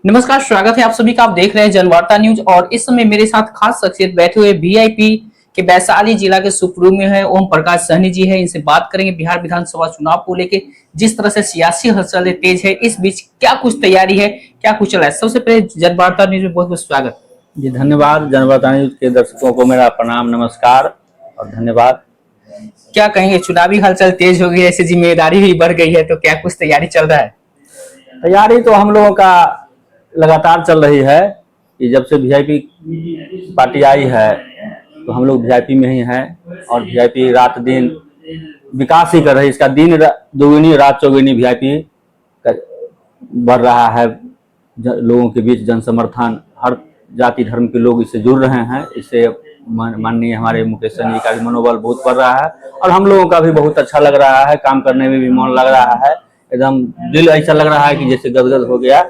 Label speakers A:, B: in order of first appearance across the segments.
A: नमस्कार, स्वागत है आप सभी का। आप देख रहे हैं जनवार्ता न्यूज और इस समय मेरे साथ खास शख्सियत बैठे हुए वीआईपी के वैशाली जिला के सुप्रीमो में है ओम प्रकाश सहनी जी है। इनसे बात करेंगे बिहार विधानसभा चुनाव को लेके। जिस तरह से सियासी हलचल तेज है, इस बीच क्या कुछ तैयारी है, क्या कुछ चला है। सबसे पहले जनवार्ता न्यूज में बहुत बहुत स्वागत
B: जी। धन्यवाद। जनवार्ता न्यूज के दर्शकों को मेरा प्रणाम, नमस्कार और धन्यवाद।
A: क्या कहेंगे, चुनावी हलचल तेज हो गई है, ऐसे जिम्मेदारी भी बढ़ गई है, तो क्या कुछ तैयारी चल रहा है?
B: तैयारी तो हम लोगों का लगातार चल रही है कि जब से वीआईपी पार्टी आई है तो हम लोग वीआईपी में ही हैं और वीआईपी रात दिन विकास ही कर रही है। इसका दिन दोगुनी रात चौगुनी वीआईपी बढ़ रहा है। लोगों के बीच जन समर्थन, हर जाति धर्म के लोग इससे जुड़ रहे हैं। इससे माननीय हमारे मुकेश सहनी जी का भी मनोबल बहुत बढ़ रहा है और हम लोगों का भी बहुत अच्छा लग रहा है। काम करने में भी मन लग रहा है, एकदम दिल ऐसा लग रहा है कि जैसे गदगद हो गया।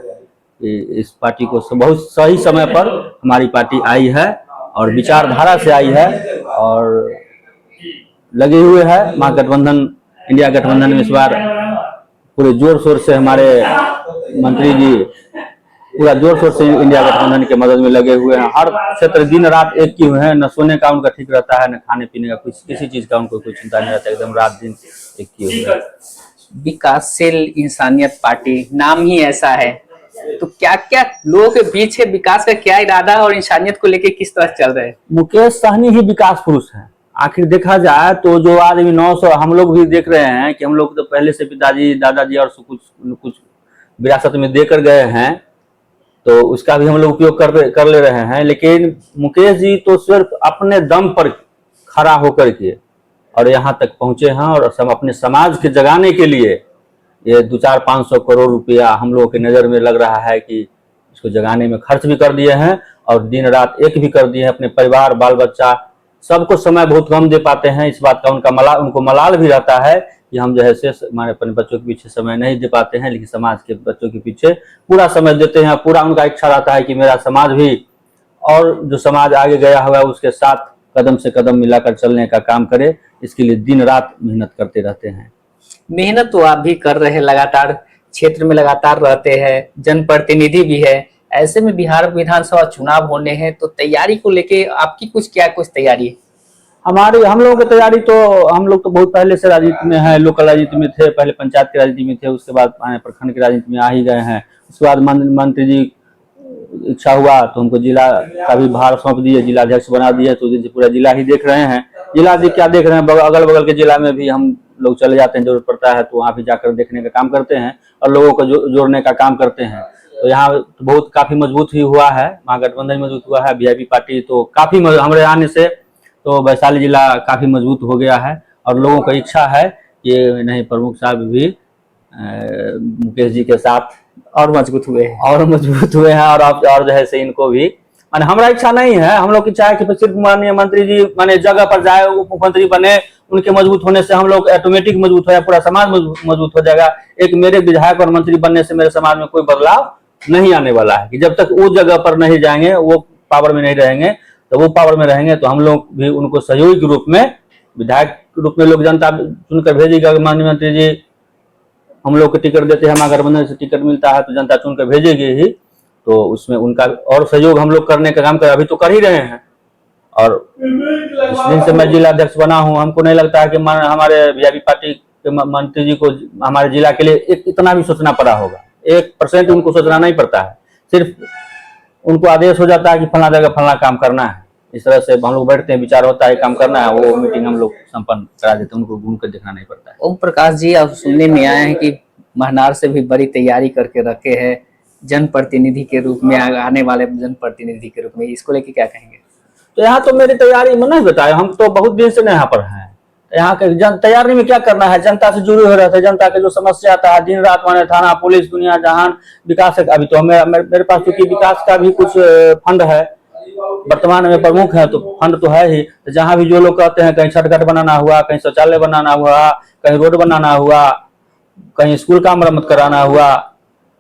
B: इस पार्टी को बहुत सही समय पर हमारी पार्टी आई है और विचारधारा से आई है और लगे हुए है। महागठबंधन, इंडिया गठबंधन में इस बार पूरे जोर शोर से हमारे मंत्री जी पूरा जोर शोर से इंडिया गठबंधन के मदद में लगे हुए हैं। हर क्षेत्र दिन रात एक ही हुए हैं। न सोने का उनका ठीक रहता है, न खाने पीने का कुछ किसी चीज का उनको कोई चिंता नहीं रहता। एकदम रात दिन एक ही हुए हैं।
A: विकासशील इंसानियत पार्टी नाम ही ऐसा है, तो क्या क्या लोगों के बीच है, विकास का क्या इरादा और इंसानियत को लेके किस तरह चल रहे हैं?
B: मुकेश सहनी ही विकास पुरुष है। आखिर देखा जाए तो जो आदमी 900, हम लोग भी देख रहे हैं कि हम लोग तो पहले से पिताजी दादाजी और कुछ विरासत में देकर गए हैं, तो उसका भी हम लोग उपयोग कर ले रहे हैं। लेकिन मुकेश जी तो सिर्फ अपने दम पर खड़ा होकर के और यहाँ तक पहुंचे हैं और अपने समाज के जगाने के लिए ये 200-500 करोड़ रुपया हम लोगों के नज़र में लग रहा है कि इसको जगाने में खर्च भी कर दिए हैं और दिन रात एक भी कर दिए हैं। अपने परिवार, बाल बच्चा, सबको समय बहुत कम दे पाते हैं। इस बात का उनको मलाल भी रहता है कि हम जो है से हमारे अपने बच्चों के पीछे समय नहीं दे पाते हैं, लेकिन समाज के बच्चों के पीछे पूरा समय देते हैं। पूरा उनका इच्छा रहता है कि मेरा समाज भी और जो समाज आगे गया हुआ है उसके साथ कदम से कदम मिलाकर चलने का काम करे। इसके लिए दिन रात मेहनत करते रहते हैं।
A: मेहनत तो आप भी कर रहे हैं, लगातार क्षेत्र में लगातार रहते हैं, जनप्रतिनिधि भी है। ऐसे में बिहार विधानसभा चुनाव होने हैं, तो तैयारी को लेके आपकी कुछ तैयारी है?
B: हम लोगों की तैयारी तो हम लोग तो बहुत पहले से राजनीति में है। लोकल राजनीति में थे, पहले पंचायत की राजनीति में थे, उसके बाद प्रखंड की राजनीति में आ ही गए हैं। उसके बाद मंत्री जी इच्छा हुआ तो हमको जिला का भी भार सौंप दिए, जिला अध्यक्ष बना दिए। तो पूरा जिला ही देख रहे हैं। जिला क्या देख रहे हैं, अगल बगल के जिला में भी हम लोग चले जाते हैं, जरूरत पड़ता है तो वहाँ भी जाकर देखने का काम करते हैं और लोगों को जोड़ने का काम करते हैं। तो यहाँ तो बहुत काफी मजबूत ही हुआ है, महागठबंधन मजबूत हुआ है। वीआईपी पार्टी तो काफी हमारे आने से तो वैशाली जिला काफी मजबूत हो गया है और लोगों की इच्छा है कि नहीं, प्रमुख साहब भी मुकेश जी के साथ
A: और मजबूत हुए
B: हैं और जो है से इनको भी माने हमारा इच्छा नहीं है। हम लोग की इच्छा है कि सिर्फ माननीय मंत्री जी माने जगह पर जाए, उप मुख्यमंत्री बने, उनके मजबूत होने से हम लोग ऑटोमेटिक मजबूत हो जाए, पूरा समाज मजबूत हो जाएगा। एक मेरे विधायक और मंत्री बनने से मेरे समाज में कोई बदलाव नहीं आने वाला है कि जब तक वो जगह पर नहीं जाएंगे, वो पावर में नहीं रहेंगे, तो वो पावर में रहेंगे तो हम लोग भी उनको सहयोगी के रूप में, विधायक के रूप में लोग जनता चुनकर भेजेगा। माननीय मंत्री जी हम लोग को टिकट देते हैं, महागठबंधन से टिकट मिलता है तो जनता चुनकर भेजेगी ही, तो उसमें उनका और सहयोग हम लोग करने का काम अभी तो कर ही रहे हैं। और इस दिन से मैं जिला अध्यक्ष बना हूं, हमको नहीं लगता है कि हमारे वीआईपी पार्टी के मंत्री जी को हमारे जिला के लिए इतना भी सोचना पड़ा होगा। 1% उनको सोचना नहीं पड़ता है, सिर्फ उनको आदेश हो जाता है कि फला जगह फला काम करना है। इस तरह से हम लोग बैठते हैं, विचार होता है काम करना है, वो मीटिंग हम लोग संपन्न करा देते हैं, उनको घूम कर देखना नहीं पड़ता है।
A: ओम प्रकाश जी, आप सुनने में आए हैं कि महनार से भी बड़ी तैयारी करके रखे हैं जनप्रतिनिधि के रूप में, आने वाले जनप्रतिनिधि के रूप में, इसको लेके क्या कहेंगे?
B: तो यहाँ तो मेरी तैयारी में नहीं बताया, हम तो बहुत दिन से यहाँ पर हैं। यहाँ के तैयारी में क्या करना है, जनता से जुड़े हो रहे थे। जनता के जो समस्या आता है दिन रात, माने थाना, पुलिस, दुनिया जहान विकास। अभी तो मेरे पास क्योंकि विकास का भी कुछ फंड है, वर्तमान में प्रमुख है तो फंड तो है ही। तो जहाँ भी जो लोग कहते हैं, कहीं छठ घाट बनाना हुआ, कहीं शौचालय बनाना हुआ, कहीं रोड बनाना हुआ, कहीं स्कूल का मरम्मत कराना हुआ,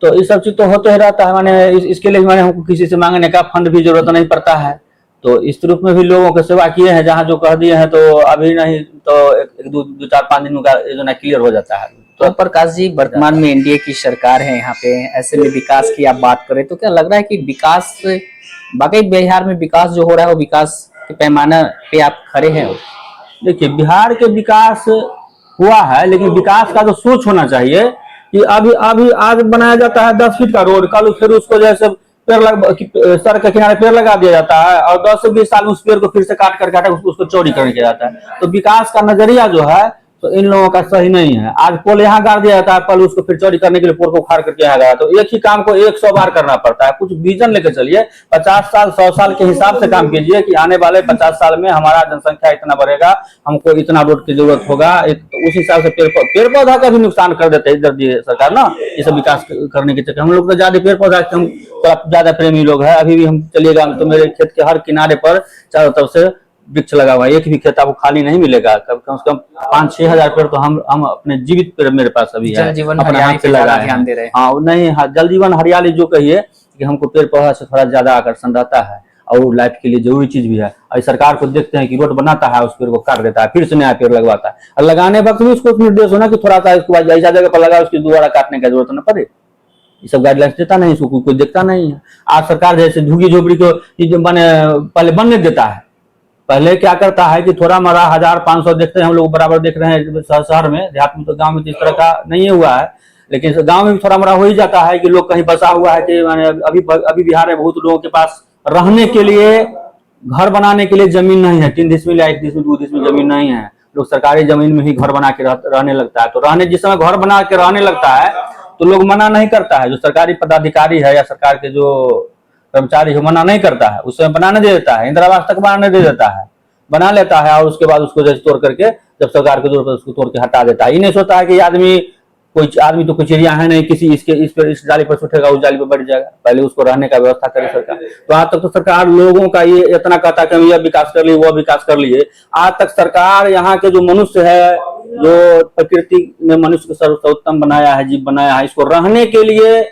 B: तो ये सब चीज तो होते ही रहता है। माने इसके लिए मैंने हमको किसी से मांगने का फंड भी जरूरत नहीं पड़ता है। तो इस रूप में भी लोगों की सेवा किए हैं, जहाँ जो कह दिए हैं तो अभी नहीं तो 2-4-5 दिन का योजना क्लियर हो जाता है।
A: तो प्रकाश जी, वर्तमान में एनडीए की सरकार है यहाँ पे, ऐसे में विकास की आप बात करें तो क्या लग रहा है कि विकास वाकई बिहार में विकास जो हो रहा है वो विकास के पैमाने पे आप खड़े हैं?
B: देखिए, बिहार के विकास हुआ है, लेकिन विकास का तो सोच होना चाहिए कि अभी अभी आज बनाया जाता है 10 फीट का रोड, कल फिर उसको जैसे पेड़ सड़क के किनारे पेड़ लगा दिया जाता है और 10 से 20 साल उस पेड़ को फिर से काट कर उसको चौड़ी कर दिया जाता है। तो विकास का नजरिया जो है तो इन लोगों का सही नहीं है। आज पोल यहाँ गाड़ दिया जाता है, कल उसको फिर चौड़ी करने के लिए पोल को उखाड़ करके यहाँ गया, तो एक ही काम को 100 बार करना पड़ता है। कुछ विजन लेकर चलिए, 50 साल 100 साल के हिसाब से काम कीजिए कि आने वाले 50 साल में हमारा जनसंख्या इतना बढ़ेगा, हमको इतना रोड की जरूरत होगा, तो उस हिसाब से पेड़ पौधा का भी नुकसान कर देते हैं इधर दिए सरकार ना, ये सब विकास करने के चक्कर। हम लोग तो ज्यादा पेड़ पौधा हम ज्यादा प्रेमी लोग हैं। अभी भी हम चलिएगा तो मेरे खेत के हर किनारे पर चारों तरफ से वृक्ष लगा हुआ है, एक भी खेत आपको खाली नहीं मिलेगा। कम से कम 5-6 हजार पेड़ तो हम अपने जीवित पेड़ मेरे पास अभी है,
A: जल जीवन
B: अपने
A: हरियाली
B: हाथ से
A: पे
B: लगा
A: ध्यान दे रहे हैं।
B: हाँ नहीं, हाँ जल जीवन हरियाली जो कहिए कि हमको पेड़ पौधा से थोड़ा ज्यादा आकर्षण रहता है और लाइफ के लिए जरूरी चीज भी है। और सरकार को देखते हैं कि रोड बनाता है, उस पेड़ को काट देता है, फिर से नया पेड़ लगवाता है, और लगाने वक्त भी उसको निर्देश होना कि थोड़ा सा इसको ऐसा जगह पर लगा, उसकी दोबारा काटने की जरूरत न पड़े। ये सब गाइडलाइंस देता नहीं, इसको कोई देखता नहीं है। आज सरकार जैसे झुग्गी झोपड़ी को पहले बनने देता है, पहले क्या करता है कि थोड़ा मरा 1000-500 देखते हैं हम लोग बराबर देख रहे हैं शहर में, देहात में तो, गांव में तो इस तरह का नहीं हुआ है, लेकिन गांव में भी थोड़ा मरा हो ही जाता है कि लोग कहीं बसा हुआ है कि अभी बिहार में बहुत लोगों के पास रहने के लिए, घर बनाने के लिए जमीन नहीं है। 3 डिसमिल या 1 डिसमिल 2 डिसमिल जमीन नहीं है, लोग सरकारी जमीन में ही घर बना के रहने लगता है। तो जिस समय घर बना के रहने लगता है तो लोग मना नहीं करता है, जो सरकारी पदाधिकारी है या सरकार के जो कर्मचारी है मना नहीं करता है, उस समय बनाने दे देता है, इंदिरा आवास तक बनाने दे देता है, बना लेता है, और उसके बाद उसको जैसे तोड़ करके जब सरकार की जरूरत है उसको तोड़ के हटा देता है। ये नहीं सोचता है कि कोई आदमी तो कोई चिड़िया है नहीं, किसी इस जाली पर उठेगा उस जाली पर बढ़ जाएगा, पहले उसको रहने का व्यवस्था करे सरकार। तो आज तक तो सरकार लोगों का ये इतना कहता है कि हम यह विकास कर लिए वो विकास कर लिए। आज तक सरकार यहाँ के जो मनुष्य है, जो प्रकृति ने मनुष्य को सर्वोत्तम बनाया है, जीव बनाया है, इसको रहने के लिए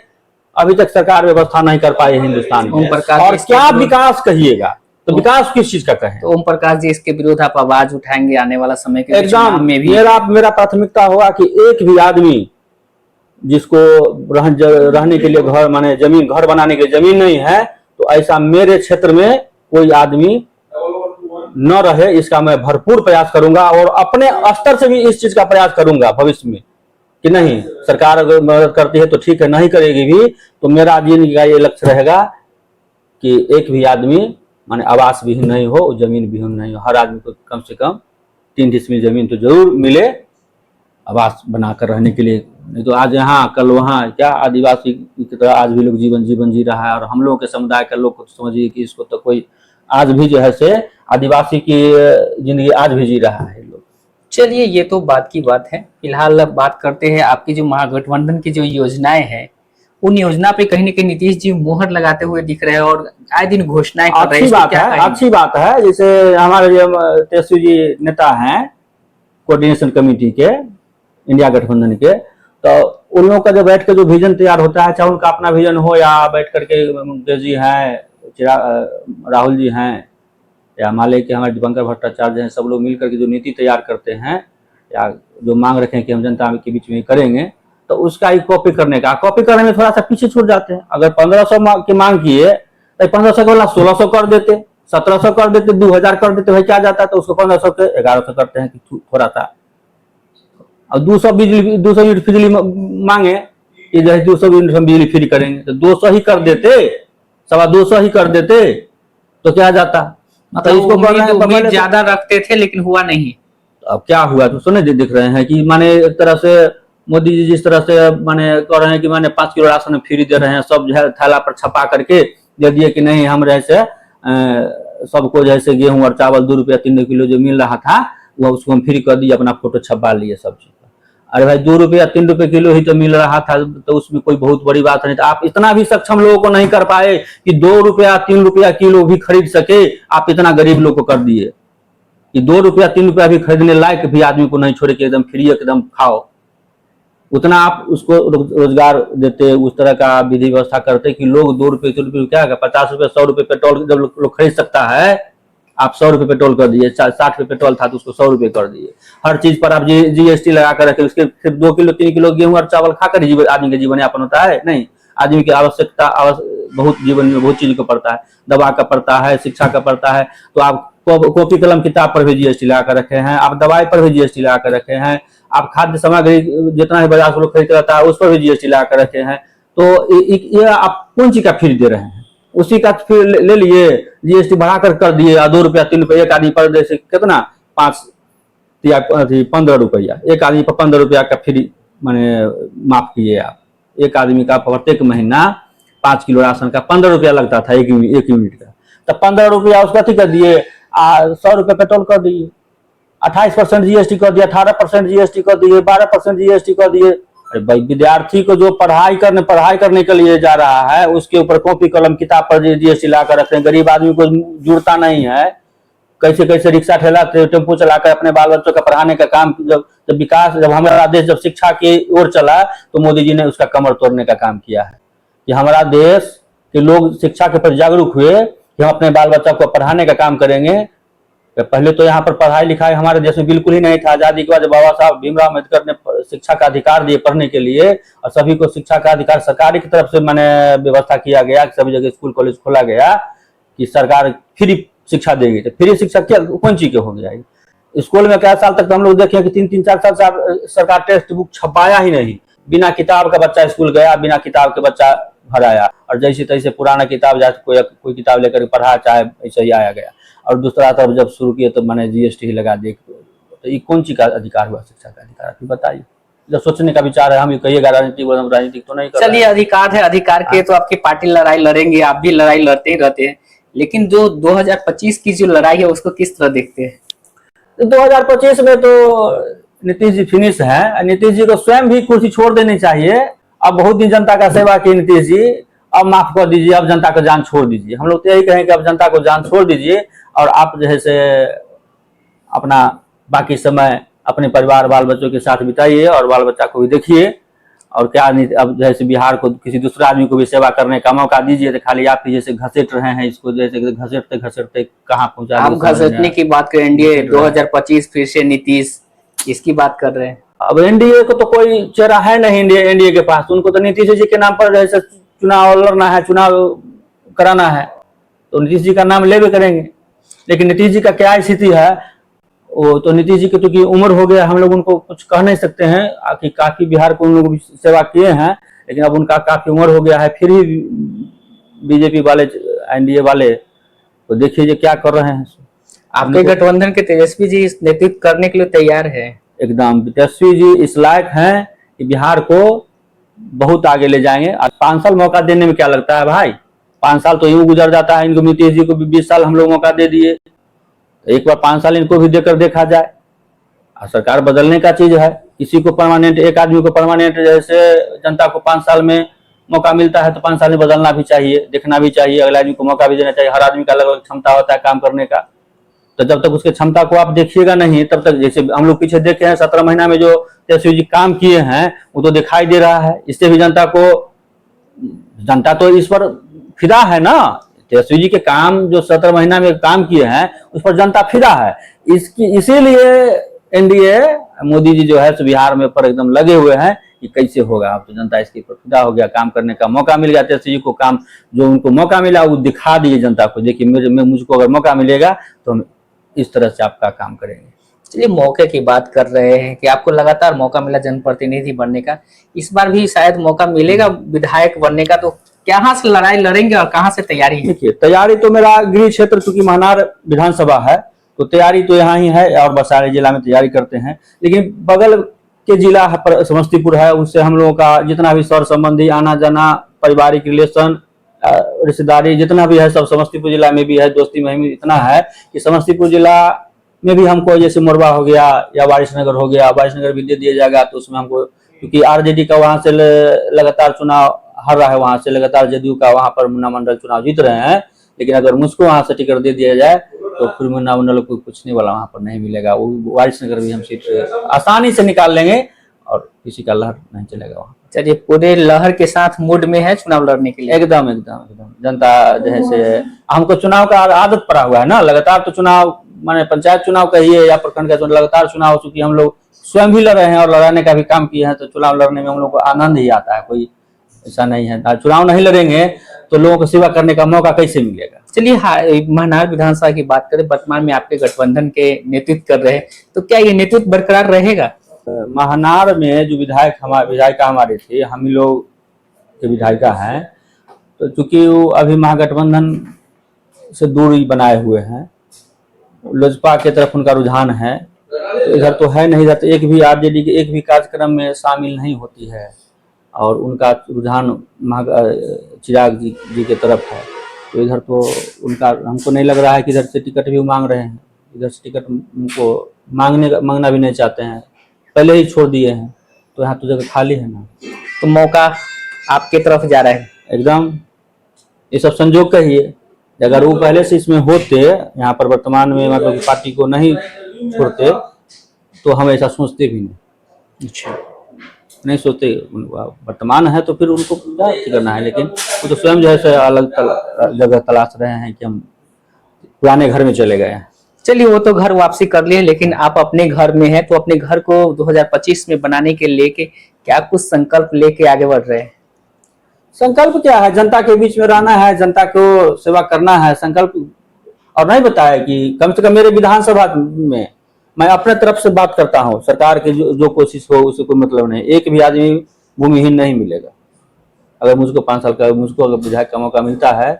B: अभी तक सरकार व्यवस्था नहीं कर पाई हिंदुस्तान में। और क्या विकास कहिएगा, तो विकास किस चीज का कहें?
A: तो ओम प्रकाश जी, इसके विरोध आप आवाज उठाएंगे आने वाला समय के
B: एग्जाम
A: में भी?
B: मेरा प्राथमिकता होगा कि एक भी आदमी जिसको रहने के लिए घर माने जमीन, घर बनाने के लिए जमीन नहीं है, तो ऐसा मेरे क्षेत्र में कोई आदमी न रहे, इसका मैं भरपूर प्रयास करूंगा और अपने स्तर से भी इस चीज का प्रयास करूंगा भविष्य में कि नहीं, सरकार अगर मदद करती है तो ठीक है, नहीं करेगी भी तो मेरा जिंदगी का ये लक्ष्य रहेगा कि एक भी आदमी माने आवास विहीन नहीं हो, जमीन विहीन नहीं हो। हर आदमी को कम से कम 3 डिसमिल जमीन तो जरूर मिले आवास बनाकर रहने के लिए। नहीं तो आज यहाँ कल वहाँ, क्या आदिवासी की तरह आज भी लोग जीवन जी रहा है। और हम लोगों के समुदाय के लोग को तो समझिए कि इसको तो कोई आज भी जो है से आदिवासी की जिंदगी आज भी जी रहा है लोग।
A: चलिए, ये तो बात की बात है। फिलहाल अब बात करते हैं आपकी जो महागठबंधन की जो योजनाएं हैं, उन योजना पे कहीं न कहीं नीतीश जी मुहर लगाते हुए दिख रहे हैं और आए दिन घोषणाएं कर रहे हैं।
B: अच्छी बात है। जैसे हमारे जो तेजस्वी जी नेता हैं कोऑर्डिनेशन कमेटी के, इंडिया गठबंधन के, तो उन लोगों का जो बैठ के जो विजन तैयार होता है, चाहे उनका अपना विजन हो या बैठ करके मुकेश जी हैं, राहुल जी हैं, या माले के हमारे दीपंकर भट्टाचार्य हैं, सब लोग मिलकर के जो नीति तैयार करते हैं या जो मांग रखें कि हम जनता के बीच में करेंगे, तो उसका ही कॉपी करने में थोड़ा सा पीछे छूट जाते हैं। अगर 1500 की मांग किए तो 1500 के वाला 1600 कर देते, 1700 कर देते, 2000 कर देते, भाई क्या जाता है, तो उसको 1500 के 1100 करते हैं कि थोड़ा सा। और 200 यूनिट बिजली मांगे कि जैसे 200 यूनिट हम बिजली फ्री करेंगे, तो 200 ही कर देते, 225 ही कर देते, तो क्या जाता।
A: मतलब इसको उम्मीद ज्यादा रखते थे लेकिन हुआ नहीं।
B: अब क्या हुआ तो सुने दिख रहे हैं कि माने एक तरह से मोदी जी जिस तरह से माने कह रहे हैं कि माने 5 किलो राशन फ्री दे रहे हैं, सब जो है थैला पर छपा करके दे दिए कि नहीं हम जैसे सबको जैसे गेहूं और चावल 2 रुपया 3 किलो जो मिल रहा था वो उसको हम फ्री कर दिए, अपना फोटो छपा लिए सब चीज। अरे भाई 2 रुपया 3 रुपये किलो ही तो मिल रहा था, तो उसमें कोई बहुत बड़ी बात नहीं। तो आप इतना भी सक्षम लोगों को नहीं कर पाए कि 2 रुपया 3 रुपया किलो भी खरीद सके, आप इतना गरीब लोग को कर दिए कि 2 रुपया 3 रुपया भी खरीदने लायक भी आदमी को नहीं छोड़े कि एकदम फ्री एकदम खाओ। उतना आप उसको रोजगार देते, उस तरह का विधि व्यवस्था करते कि लोग 2 रुपये 3 रुपये क्या 50 रुपये 100 रुपये पेट्रोल जब लोग खरीद सकता है, आप 100 रुपये पेट्रोल कर दिए, 60 रुपये पेट्रोल था तो उसको 100 रुपये कर दिए। हर चीज पर आप जीएसटी लगा कर रखे, उसके सिर्फ 2 किलो 3 किलो गेहूं और चावल खाकर ही आदमी का जीवन यापन होता है? नहीं, आदमी की आवश्यकता बहुत जीवन में बहुत चीज को पड़ता है, दवा का पड़ता है, शिक्षा का पड़ता है। तो आप कॉपी कलम किताब पर भी जीएसटी लगा कर रखे हैं, आप दवाई पर भी जीएसटी लगा कर रखे हैं, आप खाद्य सामग्री जितना भी बाजार से लोग खरीद रहता है उस पर भी जीएसटी लगा कर रखे हैं। तो ये आप कौन चीज का फ्री दे रहे हैं? उसी का फिर ले लिए, जीएसटी बढ़ाकर कर दिए 2 रुपया 3 रुपया एक आदमी पर, जैसे कितना 5 या 15 रुपया, एक आदमी पर 15 रुपया का फ्री माने माफ किए आप। एक आदमी का प्रत्येक महीना 5 किलो राशन का 15 रुपया लगता था एक यूनिट का, तो 15 रुपया उसका ठीक कर दिए, 100 रुपये पेट्रोल कर दिए, 28% जीएसटी कर दिया, 18% जीएसटी कर दिए, 12% जीएसटी कर दिए। अरे भाई, विद्यार्थी को जो पढ़ाई करने के लिए जा रहा है उसके ऊपर कॉपी कलम किताब पर जीएसटी ला कर रखते हैं। गरीब आदमी को जुड़ता नहीं है, कैसे कैसे रिक्शा ठेला टेम्पो चलाकर अपने बाल बच्चों का पढ़ाने का काम। जब हमारा देश जब शिक्षा की ओर चला तो मोदी जी ने उसका कमर तोड़ने का काम किया है कि हमारा देश के लोग शिक्षा के प्रति जागरूक हुए कि हम अपने बाल बच्चों को पढ़ाने का काम करेंगे। पहले तो यहाँ पर पढ़ाई लिखाई हमारे देश में बिल्कुल ही नहीं था। आजादी के बाद जब बाबा साहब भीमराव अम्बेडकर ने शिक्षा का अधिकार दिए पढ़ने के लिए, और सभी को शिक्षा का अधिकार सरकार की तरफ से मैंने व्यवस्था किया गया, सभी जगह स्कूल कॉलेज खोला गया कि सरकार फ्री शिक्षा देगी। तो फ्री शिक्षा क्या कौन चीज के हो गया? स्कूल में कई साल तक तो हम लोग देखे कि 3-3 4 साल सरकार टेक्स्ट बुक छपाया ही नहीं। बिना किताब का बच्चा स्कूल गया, बिना किताब के बच्चा घर आया, और जैसे तैसे पुराना किताब जाके कोई किताब लेकर पढ़ा, चाहे ऐसे ही आया गया। और दूसरा तरफ जब शुरू किए तो मैंने जीएसटी ही लगा दी। तो ये कौन सी का अधिकार हुआ शिक्षा का अधिकार? आप बताइए। जब सोचने का विचार है, हम ये कहिएगा राजनीतिक तो नहीं कर।
A: चलिए, अधिकार है, अधिकार के तो आपकी पार्टी लड़ाई लड़ेंगे, आप भी लड़ाई लड़ते ही रहते हैं, लेकिन जो 2025 की जो लड़ाई है उसको किस तरह देखते हैं?
B: 2025 में तो नीतीश जी फिनिश है। नीतीश जी को स्वयं भी कुर्सी छोड़ देनी चाहिए। अब बहुत दिन जनता का सेवा की नीतीश जी, अब माफ कर दीजिए, अब जनता को जान छोड़ दीजिए। हम लोग तो यही कहें कि अब जनता को जान छोड़ दीजिए और आप जो है से अपना बाकी समय अपने परिवार बाल बच्चों के साथ बिताइए और बाल बच्चा को भी देखिए। और क्या अब जैसे बिहार को किसी दूसरे आदमी को भी सेवा करने का मौका दीजिए। तो खाली आप जैसे घसीट रहे हैं इसको, जैसे घसीटते घसीटते कहाँ पहुंचा।
A: आप घसीटने की बात करें, एनडीए 2025 फिर से नीतीश, इसकी बात कर रहे हैं।
B: अब एनडीए को तो कोई चेहरा है नहीं एनडीए के पास। उनको तो नीतीश जी के नाम पर जैसे चुनाव लड़ना है, चुनाव कराना है, तो नीतीश जी का नाम ले भी करेंगे। लेकिन नीतीश जी का क्या स्थिति है, वो तो नीतीश जी की तो की उम्र हो गया, हम लोग उनको कुछ कह नहीं सकते हैं कि काफी बिहार को उन लोग सेवा किए हैं, लेकिन अब उनका काफी उम्र हो गया है। फिर भी बीजेपी वाले एनडीए वाले तो देखिए जो क्या कर रहे हैं।
A: आपके गठबंधन के तेजस्वी जी इस नेतृत्व करने के लिए तैयार है?
B: एकदम तेजस्वी जी इस लायक हैं कि बिहार को बहुत आगे ले जाएंगे। और 5 साल मौका देने में क्या लगता है भाई? 5 साल तो यूं गुजर जाता है। इनको नीतीश जी को भी 20 साल हम लोग मौका दे दिए, तो एक बार 5 साल इनको भी देकर देखा जाए। और सरकार बदलने का चीज है, किसी को परमानेंट, एक आदमी को परमानेंट, जैसे जनता को 5 साल में मौका मिलता है तो 5 साल में बदलना भी चाहिए, देखना भी चाहिए, अगले आदमी को मौका भी देना चाहिए। हर आदमी का अलग अलग क्षमता होता है काम करने का, तो जब तक उसके क्षमता को आप देखिएगा नहीं तब तक, जैसे हम लोग पीछे देखे हैं 17 महीना में जो तेजस्वी जी काम किए हैं वो तो दिखाई दे रहा है। इससे भी जनता तो इस पर फिदा है ना। तेजस्वी जी के काम जो 17 महीना में काम किए हैं उस पर जनता फिदा है। इसीलिए एनडीए मोदी जी जो है बिहार में पर एकदम लगे हुए हैं कि कैसे होगा। अब तो जनता इसके ऊपर फिदा हो गया, काम करने का मौका मिल गया। तेजस्वी जी को काम जो उनको मौका मिला वो दिखा दिए जनता को, देखिए मुझको अगर मौका मिलेगा तो हम इस तरह से आपका काम करेंगे।
A: चलिए, मौके की बात कर रहे हैं कि आपको लगातार मौका मिला जनप्रतिनिधि बनने का, इस बार भी शायद मौका मिलेगा विधायक बनने का, तो कहाँ से लड़ाई लड़ेंगे और कहाँ से तैयारी है?
B: देखिए, तैयारी तो मेरा गृह क्षेत्र चूंकि महनार विधानसभा है तो तैयारी तो यहाँ ही है और वैशाली जिला में तैयारी करते हैं। लेकिन बगल के जिला समस्तीपुर है, उससे हम लोगों का जितना भी सर संबंधी आना जाना, पारिवारिक रिलेशन, रिश्तेदारी जितना भी है सब समस्तीपुर जिला में भी है। दोस्ती महिम इतना है कि समस्तीपुर जिला में भी हमको जैसे मोरबा हो गया या वारिसनगर हो गया, वारिसनगर भी दे दिया जाएगा तो उसमें हमको, क्योंकि आरजेडी का वहां से लगातार चुनाव हर रहा है, वहां से लगातार जदयू का वहां पर मुन्ना मंडल चुनाव जीत रहे हैं। लेकिन अगर मुझको वहां से टिकट दे दिया जाए तो फिर मुन्ना मंडल को कुछ नहीं वाला वहां पर नहीं मिलेगा। वो वारिसनगर भी हम सीट आसानी से निकाल लेंगे और किसी का लहर नहीं चलेगा वहां।
A: चलिए, पूरे लहर के साथ मूड में है चुनाव लड़ने के लिए।
B: एकदम एकदम एकदम जनता जैसे हमको चुनाव का आदत पड़ा हुआ है ना, लगातार तो चुनाव माने पंचायत चुनाव कहिए या प्रखंड का चुनाव, लगातार चुनाव हो चुकी है। हम लोग स्वयं भी लड़ रहे हैं और लड़ाने का भी काम किए हैं, तो चुनाव लड़ने में हम लोग को आनंद ही आता है, कोई ऐसा नहीं है। चुनाव नहीं लड़ेंगे तो लोगों को सेवा करने का मौका कैसे मिलेगा।
A: चलिए, महनार विधानसभा की बात करें, वर्तमान में आपके गठबंधन के नेतृत्व कर रहे हैं, तो क्या ये नेतृत्व बरकरार रहेगा?
B: महनार में जो विधायिका हमारी थी, हम ही लोग के विधायिका हैं, तो चूंकि वो अभी महागठबंधन से दूरी बनाए हुए हैं, लोजपा की तरफ उनका रुझान है, तो इधर तो है नहीं, इधर तो एक भी आरजेडी के एक भी कार्यक्रम में शामिल नहीं होती है, और उनका रुझान चिराग जी के तरफ है। तो इधर तो उनका हमको नहीं लग रहा है कि इधर से टिकट भी मांग रहे हैं, इधर से टिकट उनको मांगना भी नहीं चाहते हैं, पहले ही छोड़ दिए हैं, तो यहाँ तो जगह खाली है ना,
A: तो मौका आपके तरफ जा रहा है
B: एकदम। ये सब संजोग का ही है, अगर वो पहले से इसमें होते, यहाँ पर वर्तमान में मतलब पार्टी को नहीं छोड़ते, तो हम ऐसा सोचते भी नहीं।
A: अच्छा,
B: नहीं सोचते, वर्तमान है तो फिर उनको करना है, लेकिन वो तो स्वयं जो है अलग जगह तलाश रहे हैं कि हम पुराने घर में चले गए हैं।
A: चलिए, वो तो घर वापसी कर लिए, लेकिन आप अपने घर में हैं, तो अपने घर को 2025 में बनाने के लेके क्या कुछ संकल्प लेके आगे बढ़ रहे हैं?
B: संकल्प क्या है, जनता के बीच में रहना है, जनता को सेवा करना है, संकल्प। और नहीं बताया कि कम से कम मेरे विधानसभा में मैं अपने तरफ से बात करता हूँ, सरकार की जो कोशिश हो उससे कोई मतलब नहीं। एक भी आदमी भूमिहीन नहीं मिलेगा। अगर मुझको 5 साल का मुझको अगर विधायक का मौका मिलता है,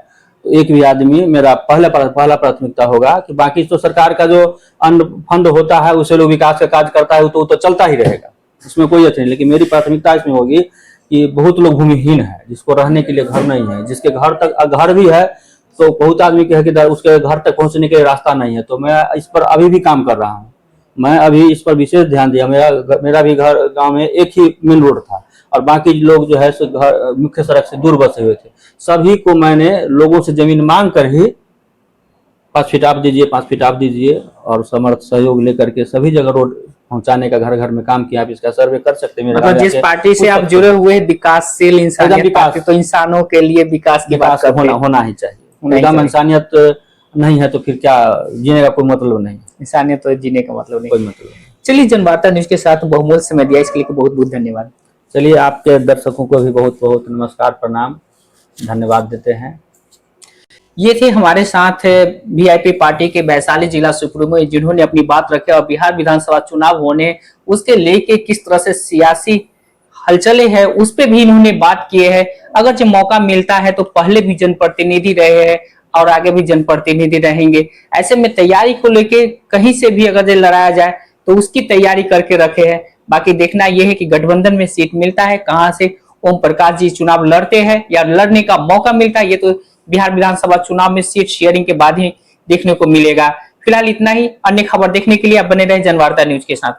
B: तो एक भी आदमी मेरा पहला प्राथमिकता होगा कि बाकी तो सरकार का जो अन्न फंड होता है उससे लोग विकास का कार्य करता है, तो चलता ही रहेगा, इसमें कोई अच्छा नहीं। लेकिन मेरी प्राथमिकता इसमें होगी कि बहुत लोग भूमिहीन है, जिसको रहने के लिए घर नहीं है, जिसके घर भी है तो बहुत आदमी के है कि उसके घर तक पहुंचने के लिए रास्ता नहीं है। तो मैं इस पर अभी भी काम कर रहा हूँ, मैं अभी इस पर विशेष ध्यान दिया। मेरा भी घर गांव में एक ही मेन रोड था, और बाकी लोग जो है सो घर मुख्य सड़क से दूर बसे हुए थे। सभी को मैंने लोगों से जमीन मांग कर ही 5 फीट आप दीजिए, 5 फीट आप दीजिए, और समर्थ सहयोग लेकर के सभी जगह रोड पहुंचाने का घर घर में काम किया। आप इसका सर्वे कर सकते हैं।
A: मतलब जिस पार्टी से आप जुड़े हुए विकासशील इंसानियत पार्टी, तो इंसानों के लिए विकास की बात
B: होना ही चाहिए। एकदम इंसानियत नहीं है तो फिर क्या, जीने का कोई मतलब नहीं।
A: इंसानियत तो जीने का मतलब नहीं,
B: कोई मतलब नहीं।
A: चलिए, जनवार्ता न्यूज के साथ बहुमूल्य समय दिया, इसके लिए बहुत बहुत धन्यवाद।
B: चलिए, आपके दर्शकों को भी बहुत बहुत नमस्कार, प्रणाम, धन्यवाद देते हैं।
A: ये थे हमारे साथ वीआईपी पार्टी के वैशाली जिला सुप्रीमो, जिन्होंने अपनी बात रखी और बिहार विधानसभा चुनाव होने उसके लेके किस तरह से सियासी हलचले है उस पे भी इन्होंने बात किए है। अगर जब मौका मिलता है तो पहले भी जनप्रतिनिधि रहे हैं और आगे भी जनप्रतिनिधि रहेंगे। ऐसे में तैयारी को लेके कहीं से भी अगर लड़ाया जाए तो उसकी तैयारी करके रखे हैं। बाकी देखना यह है कि गठबंधन में सीट मिलता है, कहां से ओम प्रकाश जी चुनाव लड़ते हैं या लड़ने का मौका मिलता है, ये तो बिहार विधानसभा चुनाव में सीट शेयरिंग के बाद ही देखने को मिलेगा। फिलहाल इतना ही। अन्य खबर देखने के लिए आप बने रहें जनवार्ता न्यूज के साथ।